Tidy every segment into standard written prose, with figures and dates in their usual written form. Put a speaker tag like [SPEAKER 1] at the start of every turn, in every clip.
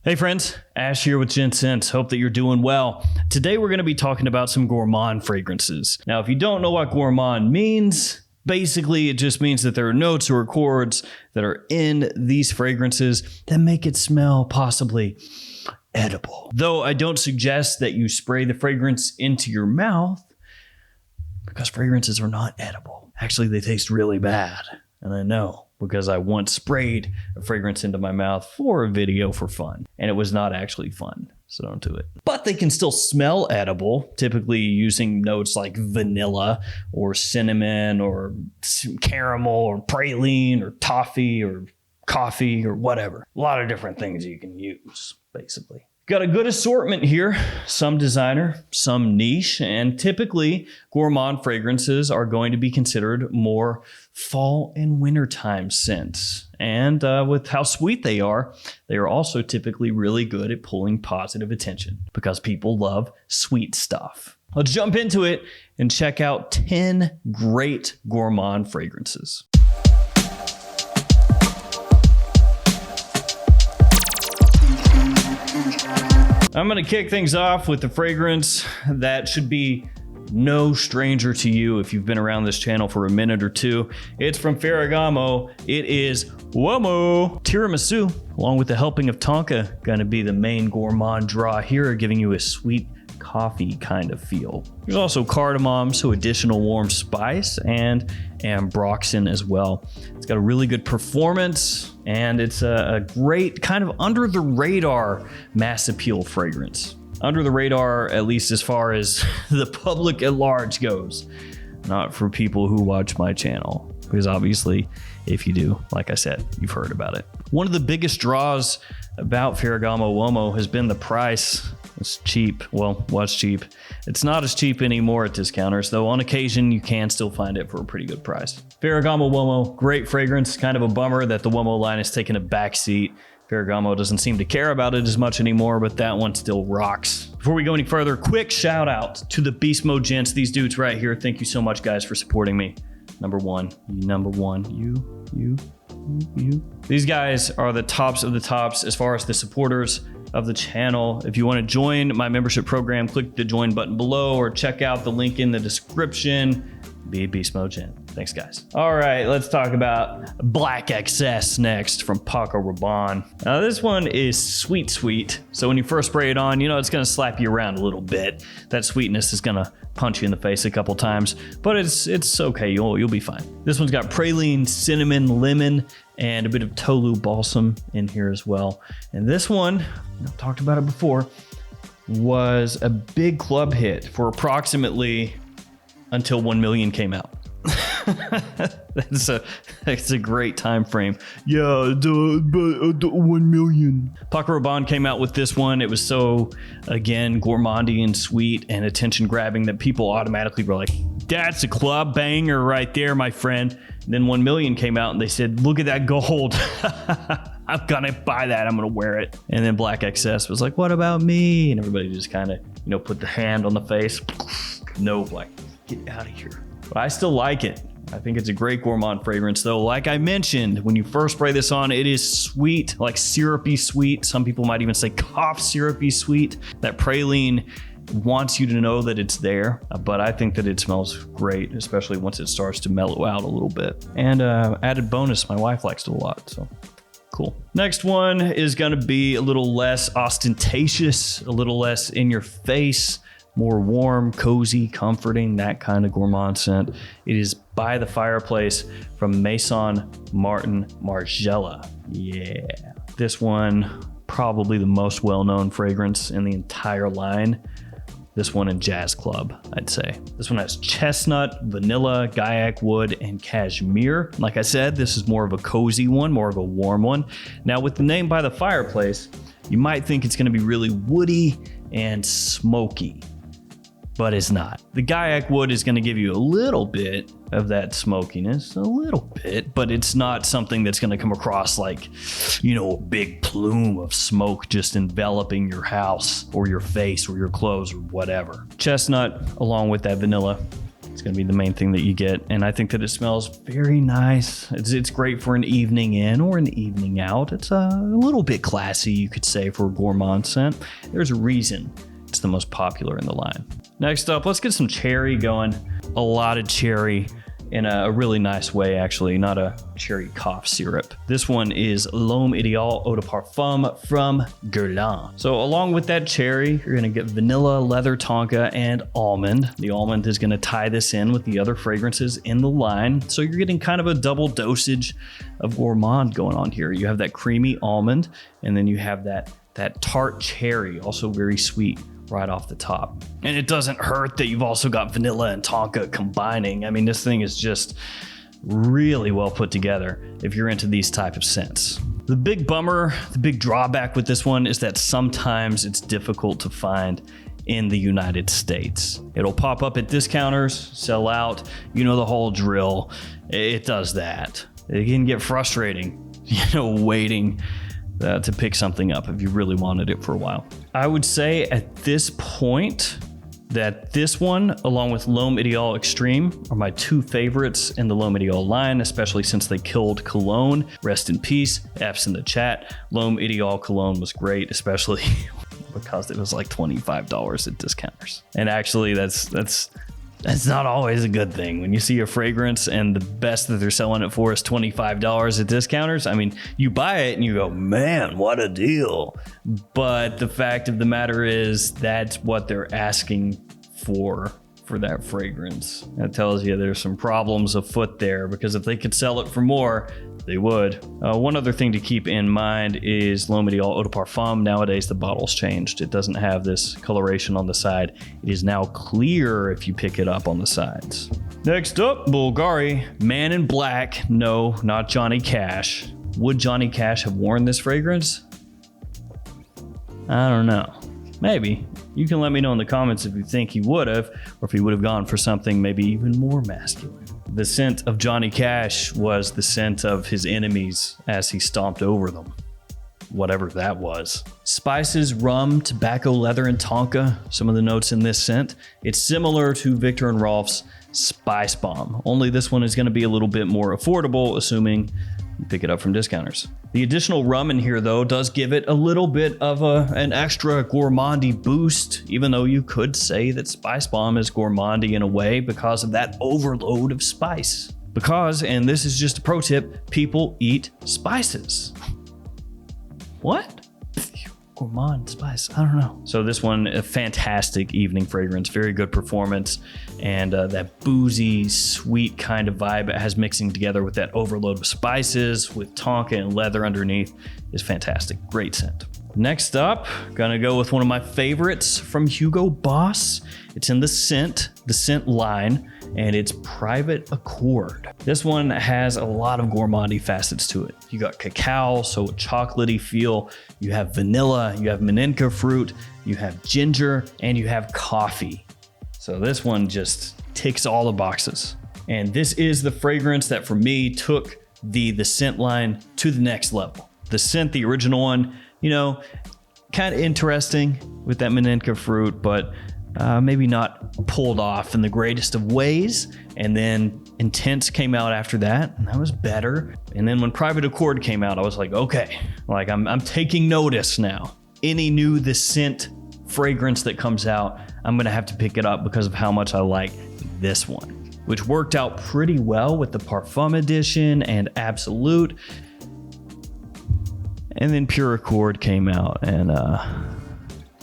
[SPEAKER 1] Hey friends, Ash here with ScentSplit. Hope that you're doing well. Today we're going to be talking about some Gourmand fragrances. Now, if you don't know what Gourmand means, basically it just means that there are notes or chords that are in these fragrances that make it smell possibly edible. Though I don't suggest that you spray the fragrance into your mouth because fragrances are not edible. Actually, they taste really bad. And I know because I once sprayed a fragrance into my mouth for a video for fun. And it was not actually fun, so don't do it. But they can still smell edible, typically using notes like vanilla or cinnamon or caramel or praline or toffee or coffee or whatever. A lot of different things you can use, basically. Got a good assortment here, some designer, some niche, and typically Gourmand fragrances are going to be considered more fall and wintertime scents. And with how sweet they are also typically really good at pulling positive attention because people love sweet stuff. Let's jump into it and check out 10 great Gourmand fragrances. I'm going to kick things off with the fragrance that should be no stranger to you if you've been around this channel for a minute or two. It's from Ferragamo. It is Uomo Tiramisu, along with the helping of Tonka, going to be the main Gourmand draw here, giving you a sweet coffee kind of feel. There's also cardamom, so additional warm spice, and ambroxan as well. It's got a really good performance, and it's a great kind of under the radar mass appeal fragrance. Under the radar, at least as far as the public at large goes, not for people who watch my channel, because obviously if you do, like I said, you've heard about it. One of the biggest draws about Ferragamo Uomo has been the price. It's cheap. Well, was cheap. It's not as cheap anymore at discounters, though on occasion you can still find it for a pretty good price. Ferragamo Uomo, great fragrance. Kind of a bummer that the Uomo line has taken a backseat. Ferragamo doesn't seem to care about it as much anymore, but that one still rocks. Before we go any further, quick shout out to the Beast Mode gents, these dudes right here. Thank you so much, guys, for supporting me. Number one, you. These guys are the tops of the tops as far as the supporters of the channel. If you want to join my membership program, click the join button below or check out the link in the description. Be a Beast Mode Gen. Thanks, guys. All right, let's talk about Black XS next from Paco Rabanne. Now, this one is sweet. So when you first spray it on, you know it's going to slap you around a little bit. That sweetness is going to punch you in the face a couple times, but it's okay. You'll be fine. This one's got praline, cinnamon, lemon, and a bit of tolu balsam in here as well. And this one, I've talked about it before, was a big club hit for approximately until 1 million came out. That's a great time frame. Yeah, 1 million. Paco Rabanne came out with this one. It was so, again, gourmandy and sweet and attention grabbing that people automatically were like, that's a club banger right there, my friend. And then 1 million came out and they said, look at that gold. I'm gonna buy that. I'm gonna wear it. And then Black XS was like, what about me? And everybody just kind of, put the hand on the face. No, Black, get out of here. But I still like it. I think it's a great Gourmand fragrance, though. Like I mentioned, when you first spray this on, it is sweet, like syrupy sweet. Some people might even say cough syrupy sweet. That praline wants you to know that it's there, but I think that it smells great, especially once it starts to mellow out a little bit. And added bonus, my wife likes it a lot, so cool. Next one is gonna be a little less ostentatious, a little less in your face, more warm, cozy, comforting, that kind of Gourmand scent. It is By the Fireplace from Maison Martin Margiela. Yeah. This one, probably the most well-known fragrance in the entire line. This one in Jazz Club, I'd say. This one has chestnut, vanilla, gaiac wood, and cashmere. Like I said, this is more of a cozy one, more of a warm one. Now with the name By the Fireplace, you might think it's gonna be really woody and smoky, but it's not. The gaiac wood is gonna give you a little bit of that smokiness, a little bit, but it's not something that's gonna come across like, a big plume of smoke just enveloping your house or your face or your clothes or whatever. Chestnut, along with that vanilla, It's going to be the main thing that you get. And I think that it smells very nice. It's great for an evening in or an evening out. It's a little bit classy, you could say, for a Gourmand scent. There's a reason it's the most popular in the line. Next up, let's get some cherry going. A lot of cherry in a really nice way, actually, not a cherry cough syrup. This one is L'Homme Ideal Eau de Parfum from Gourmand. So along with that cherry, you're gonna get vanilla, leather tonka, and almond. The almond is gonna tie this in with the other fragrances in the line. So you're getting kind of a double dosage of Gourmand going on here. You have that creamy almond, and then you have that tart cherry, also very sweet, right off the top. And it doesn't hurt that you've also got vanilla and tonka combining. I mean, this thing is just really well put together if you're into these type of scents. The big bummer, the big drawback with this one is that sometimes it's difficult to find in the United States. It'll pop up at discounters, sell out, you know the whole drill. It does that. It can get frustrating, waiting to pick something up if you really wanted it for a while. I would say at this point that this one, along with L'Homme Ideal Extreme, are my two favorites in the L'Homme Ideal line, especially since they killed Cologne. Rest in peace, F's in the chat. L'Homme Ideal Cologne was great, especially because it was like $25 at discounters. And actually, that's not always a good thing. When you see a fragrance and the best that they're selling it for is $25 at discounters, I mean, you buy it and you go, man, what a deal. But the fact of the matter is that's what they're asking for that fragrance. That tells you there's some problems afoot there, because if they could sell it for more, they would. One other thing to keep in mind is L'Homme Ideal Eau de Parfum. Nowadays, the bottle's changed. It doesn't have this coloration on the side. It is now clear if you pick it up on the sides. Next up, Bulgari Man in Black. No, not Johnny Cash. Would Johnny Cash have worn this fragrance? I don't know. Maybe. You can let me know in the comments if you think he would have, or if he would have gone for something maybe even more masculine. The scent of Johnny Cash was the scent of his enemies as he stomped over them. Whatever that was. Spices, rum, tobacco, leather, and tonka. Some of the notes in this scent. It's similar to Viktor and Rolf's Spice Bomb. Only this one is going to be a little bit more affordable, assuming you pick it up from discounters. The additional rum in here, though, does give it a little bit of an extra gourmandy boost, even though you could say that Spice Bomb is gourmandy in a way because of that overload of spice. Because, and this is just a pro tip, people eat spices. What? Gourmand spice, I don't know. So this one, a fantastic evening fragrance, very good performance, and that boozy, sweet kind of vibe it has mixing together with that overload of spices with tonka and leather underneath is fantastic. Great scent. Next up, gonna go with one of my favorites from Hugo Boss. It's in the scent line, and it's Private Accord. This one has a lot of gourmandy facets to it. You got cacao, so a chocolatey feel. You have vanilla, you have Meninka fruit, you have ginger, and you have coffee. So this one just ticks all the boxes. And this is the fragrance that for me took the scent line to the next level. The scent, the original one, kind of interesting with that Meninka fruit, but maybe not pulled off in the greatest of ways. And then Intense came out after that, and that was better. And then when Private Accord came out, I was like, okay, like I'm taking notice now. Any new The Scent fragrance that comes out, I'm gonna have to pick it up because of how much I like this one, which worked out pretty well with the Parfum edition and Absolute. And then Pure Accord came out, and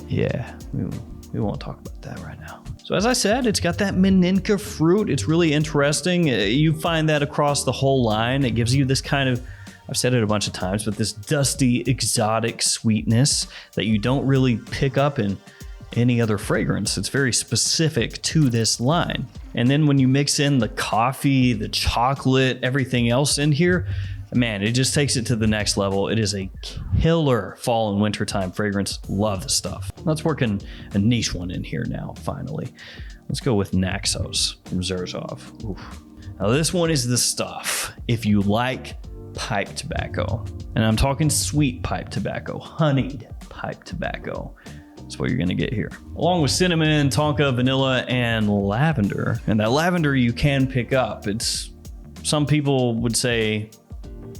[SPEAKER 1] yeah, we won't talk about that right now. So as I said, it's got that Meninka fruit. It's really interesting. You find that across the whole line. It gives you this kind of, I've said it a bunch of times, but this dusty, exotic sweetness that you don't really pick up in any other fragrance. It's very specific to this line. And then when you mix in the coffee, the chocolate, everything else in here, man, it just takes it to the next level. It is a killer fall and wintertime fragrance. Love the stuff. Let's work in a niche one in here now, finally. Let's go with Naxos from Zerzov. Oof. Now this one is the stuff if you like pipe tobacco. And I'm talking sweet pipe tobacco, honeyed pipe tobacco. That's what you're gonna get here. Along with cinnamon, tonka, vanilla, and lavender. And that lavender you can pick up. Some people would say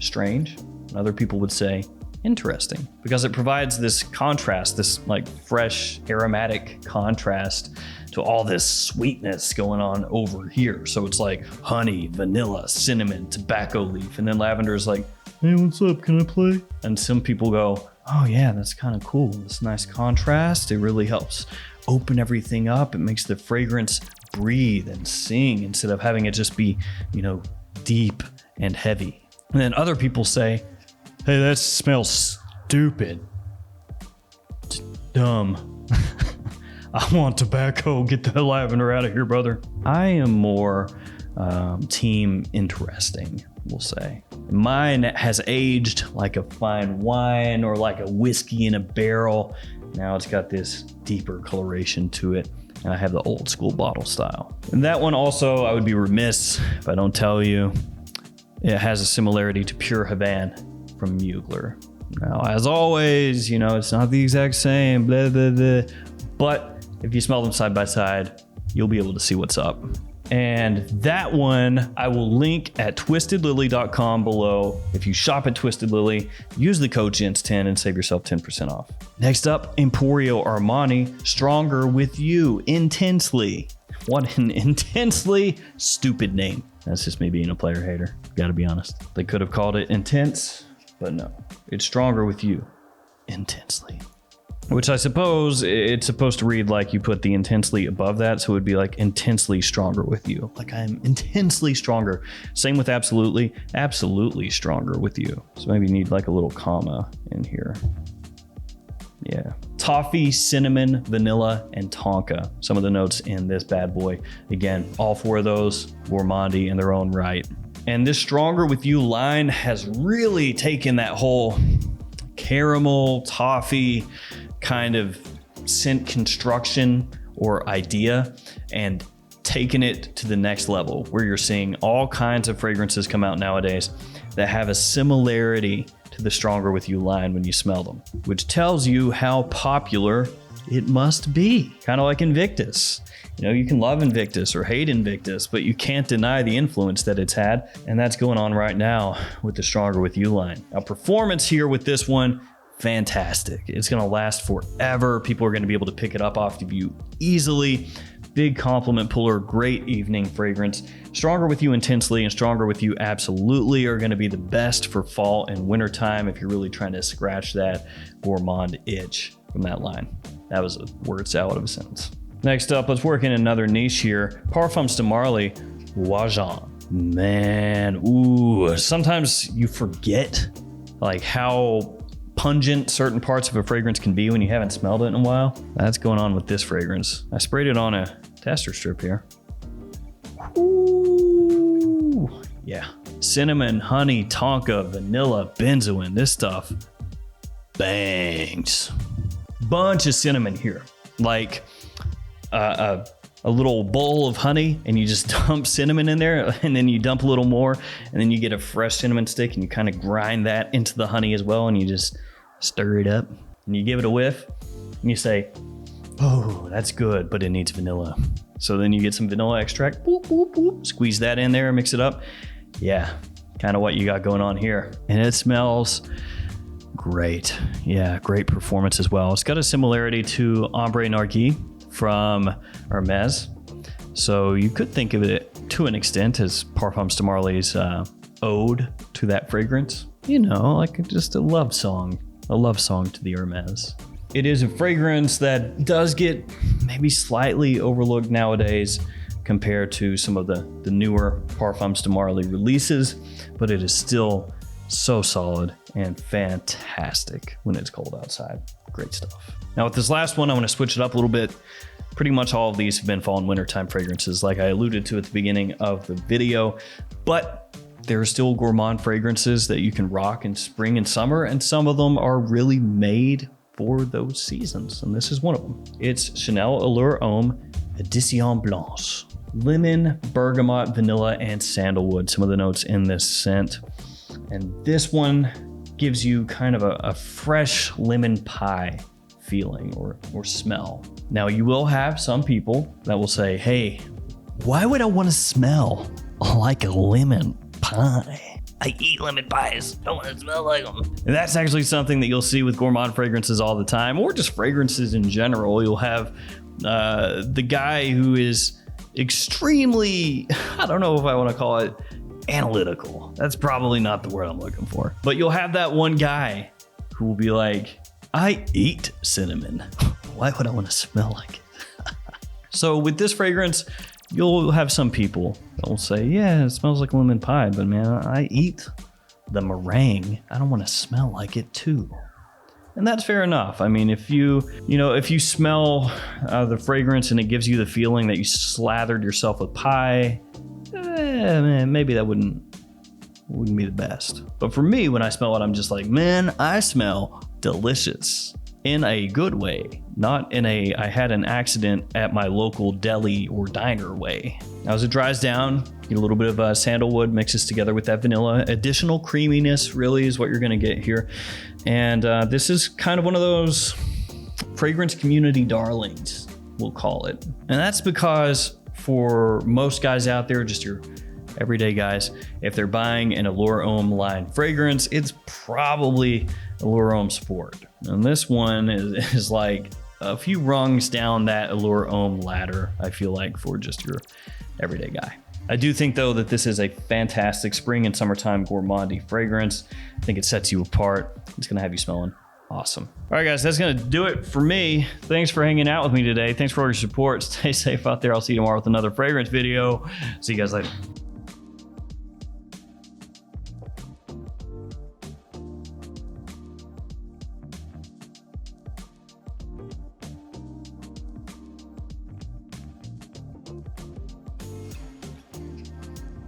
[SPEAKER 1] strange, and other people would say interesting, because it provides this contrast, this like fresh aromatic contrast to all this sweetness going on over here. So it's like honey, vanilla, cinnamon, tobacco leaf, and then lavender is like, hey, what's up? Can I play? And some people go, oh yeah, that's kind of cool. This nice contrast. It really helps open everything up. It makes the fragrance breathe and sing instead of having it just be, deep and heavy. And then other people say, hey, that smells stupid. It's dumb. I want tobacco. Get the lavender out of here, brother. I am more team interesting, we'll say. Mine has aged like a fine wine or like a whiskey in a barrel. Now it's got this deeper coloration to it. And I have the old school bottle style. And that one also, I would be remiss if I don't tell you, it has a similarity to Pure Havana from Mugler. Now, as always, it's not the exact same, blah, blah, blah. But if you smell them side by side, you'll be able to see what's up. And that one I will link at twistedlily.com below. If you shop at Twisted Lily, use the code GENTS10 and save yourself 10% off. Next up, Emporio Armani, Stronger With You, Intensely. What an intensely stupid name. That's just me being a player hater, gotta be honest. They could have called it Intense, but no. It's Stronger With You, Intensely. Which I suppose it's supposed to read like you put the intensely above that, so it would be like intensely stronger with you. Like I'm intensely stronger. Same with absolutely stronger with you. So maybe you need like a little comma in here. Yeah. Toffee, cinnamon, vanilla, and tonka. Some of the notes in this bad boy. Again, all four of those Gourmand in their own right. And this Stronger With You line has really taken that whole caramel, toffee, kind of scent construction or idea and taken it to the next level, where you're seeing all kinds of fragrances come out nowadays that have a similarity to the Stronger With You line when you smell them, which tells you how popular it must be. Kind of like Invictus. You can love Invictus or hate Invictus, but you can't deny the influence that it's had, and that's going on right now with the Stronger With You line. Now, performance here with this one, fantastic. It's going to last forever. People are going to be able to pick it up off of you easily. Big compliment puller, great evening fragrance. Stronger With You Intensely and Stronger With You Absolutely are going to be the best for fall and winter time if you're really trying to scratch that gourmand itch from that line. That was a word salad of a sentence. Next up, let's work in another niche here. Parfums de Marly, Wajan. Man, ooh, sometimes you forget like how pungent certain parts of a fragrance can be when you haven't smelled it in a while. That's going on with this fragrance. I sprayed it on a tester strip here. Ooh, yeah. Cinnamon, honey, tonka, vanilla, benzoin. This stuff bangs. Bunch of cinnamon here. Like a little bowl of honey, and you just dump cinnamon in there, and then you dump a little more, and then you get a fresh cinnamon stick, and you kind of grind that into the honey as well, and you just stir it up, and you give it a whiff, and you say, oh, that's good, but it needs vanilla. So then you get some vanilla extract, boop, boop, boop, squeeze that in there, mix it up. Yeah, kind of what you got going on here. And it smells great. Yeah, great performance as well. It's got a similarity to Ombre Narguilé from Hermes. So you could think of it to an extent as Parfums de Marly's ode to that fragrance. Like just a love song to the Hermes. It is a fragrance that does get maybe slightly overlooked nowadays compared to some of the newer Parfums de Marly releases, but it is still so solid and fantastic when it's cold outside. Great stuff. Now with this last one, I want to switch it up a little bit. Pretty much all of these have been fall and wintertime fragrances, like I alluded to at the beginning of the video, but there are still gourmand fragrances that you can rock in spring and summer, and some of them are really made for those seasons, and this is one of them. It's Chanel Allure Homme Edition Blanche. Lemon, bergamot, vanilla, and sandalwood, some of the notes in this scent. And this one gives you kind of a fresh lemon pie feeling or smell. Now, you will have some people that will say, hey, why would I want to smell like a lemon pie? I eat lemon pies. I want to smell like them. And that's actually something that you'll see with Gourmand fragrances all the time, or just fragrances in general. You'll have the guy who is extremely, I don't know if I want to call it analytical. That's probably not the word I'm looking for. But you'll have that one guy who will be like, I eat cinnamon. Why would I want to smell like it? So with this fragrance, you'll have some people that will say, yeah, it smells like lemon pie, but man, I eat the meringue. I don't want to smell like it too. And that's fair enough. I mean, if you smell the fragrance and it gives you the feeling that you slathered yourself with pie, man, maybe that wouldn't be the best. But for me, when I smell it, I'm just like, man, I smell delicious. In a good way, not in a I had an accident at my local deli or diner way. Now, as it dries down, get a little bit of sandalwood mixes together with that vanilla. Additional creaminess really is what you're gonna get here. And this is kind of one of those fragrance community darlings, we'll call it. And that's because for most guys out there, just your everyday guys, if they're buying an Allure Homme line fragrance, it's probably Allure Homme Sport. And this one is like a few rungs down that Allure Homme ladder, I feel like, for just your everyday guy. I do think, though, that this is a fantastic spring and summertime gourmandy fragrance. I think it sets you apart. It's going to have you smelling awesome. All right, guys, that's going to do it for me. Thanks for hanging out with me today. Thanks for all your support. Stay safe out there. I'll see you tomorrow with another fragrance video. See you guys later.